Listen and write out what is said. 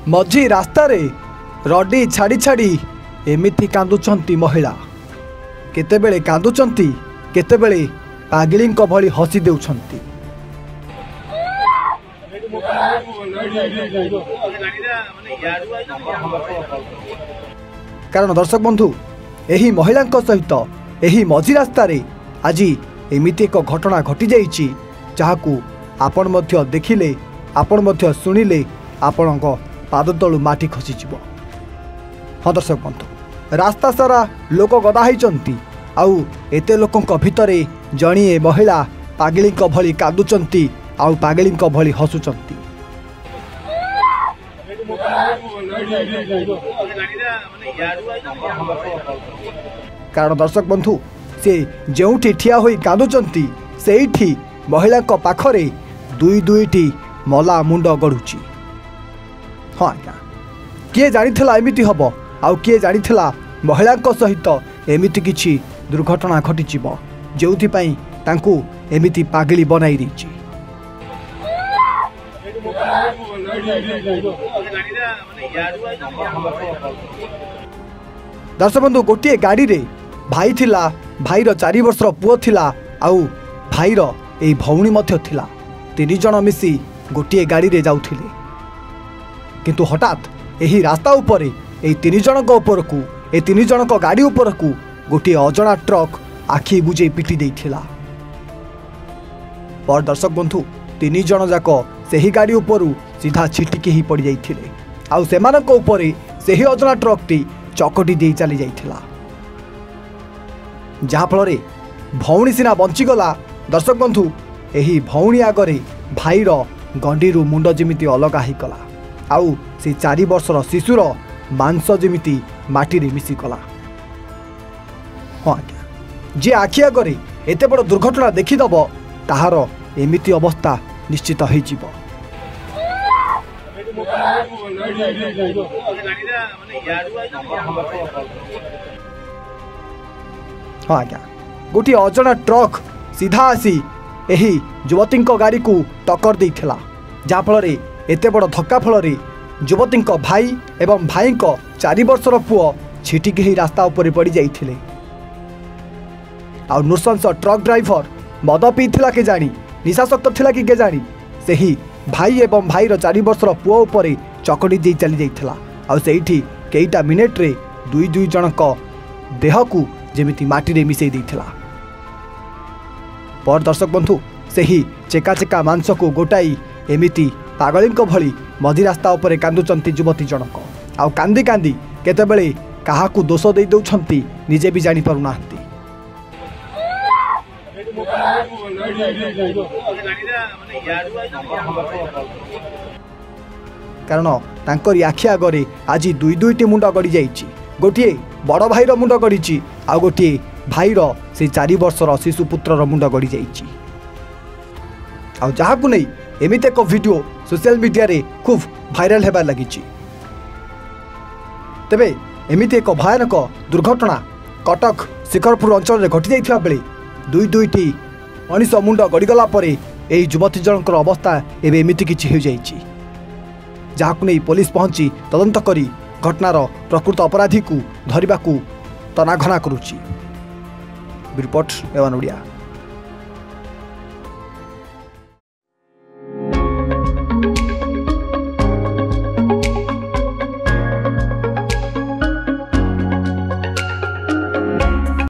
मझी रास्ता रे रडी छाड़ी छाड़ी एमिति कांदुचंती महिला केतेबेले कांदुचंती केतेबेले पागली भली हसी देउछंती। कारण दर्शक बंधु एही महिला सहित एही मझी रास्ता रे आज एमिति एक घटना घटी जाइछि जहाकू आपण मध्य देखिले आपण मध्य सुनिले आपण पाद तलू माटी खसी जीव। हाँ दर्शक बंधु रास्ता सारा लोक गदा होइचंती आउ एते लोकंक भितरे जणिए महिला पागली भली कांदुचंती आउ पागली भली हसुचंती। कारण दर्शक बंधु से जोठी ठिया होई कांदुचंती सेठी महिला पाखरे दुई दुईटी मला मुंड गड़ुची। हाँ आज्ञा किए जानिथिला एमिति हबो आउ किए जानिथिला महिला सहित एमिति किछि दुर्घटना घटिजिव जोथि पई तांकू एमिति पागली बनाई दैछि। दर्शक बंधु गोटे गाड़ी रे भाई थिला भाईर 4 वर्षर पुओ थिला आउ भाईर ए भौणी मध्य थिला 3 जण मिसी गोटे गाड़ी रे जाउथिले किंतु हठात एही रास्ता उपरे ए 3 जनक उपरकू ए 3 जनक गाड़ी उपरकू गोटे अजଣା ट्रक आखि बुझे पिटी देइथिला। पर दर्शक बंधु 3 जण जाक सेही गाड़ी उपरू सीधा छिटिकी ही पड़ जाइथिले आउ सेमानक उपरे सेही अजଣା ट्रक टी चकटी दे चली जाइथिला जहा फल रे भौणी सिना बंचीगला। दर्शक बंधु एही भौणी आगरे भाईर गंडीरू मुंड जेमिति अलगा ही कला आउ से 4 वर्षर शिशुर मांस जेमिति माटी रे मिसी कला। हाँ आज्ञा जे आखि आगरे एते बड़ दुर्घटना देखिदब ताहार एमिति अवस्था निश्चित हो जीव। हाँ आज्ञा गोटे अजଣା ट्रक सीधा आसी एही युवती गाड़ी को टक्कर देइथिला जहा फल रे एते बड़ धक्का फल रे युवती भाई एवं भाई 4 वर्षर पुओ छिटिकी ही रास्ता उपरे पड़ जाइथिले आ नृशंस ट्रक ड्राइवर मद पीथिला के जानी निशाशक्त थिला कि के जानी सेही भाई एवं भाईर 4 वर्षर पुओ उपरे चकड़ी दे चली जाइथिला आ सेठी केईटा मिनिट रे दुई जनक देह को जेमिति माटी रे मिसई देइथिला। पर दर्शक बंधु सेही चेका चेका मांस को गोटाई एमिति पागली भली मझी रास्ता उपरे कांदुचंती युवती जनक आउ कांदी कांदी केतेबेले काहाकू दोष दे दउछंती निजे भी जानि पारु नाहंती। कारण तांकरी आखि आगरे आज दुईटी मुंड गड़ी जाइछि गोटे बड़ भाईर मुंड गड़ी आ गोटे भाईर से 4 वर्षर शिशु पुत्रर मुंड गड़ी जाइछि आ जहाकू नहीं एमिति एक वीडियो सोशल मीडिया रे खूब भाइराल हेबार लागिछि। तेबे एमिति एक भयानक दुर्घटना कटक शिखरपुर अंचल रे घटी जाइथिबा बेले दुईटी मनीष मुंड गड़ीगला परे एही युवती जनकर अवस्था एबे एमिति किछि हो जाइछि जहाकू नहीं पुलिस पहुंची तदंत करी घटनार प्रकृत अपराधी को धरिबाकू तनाघना करुछि। रिपोर्ट एवन ओडिया।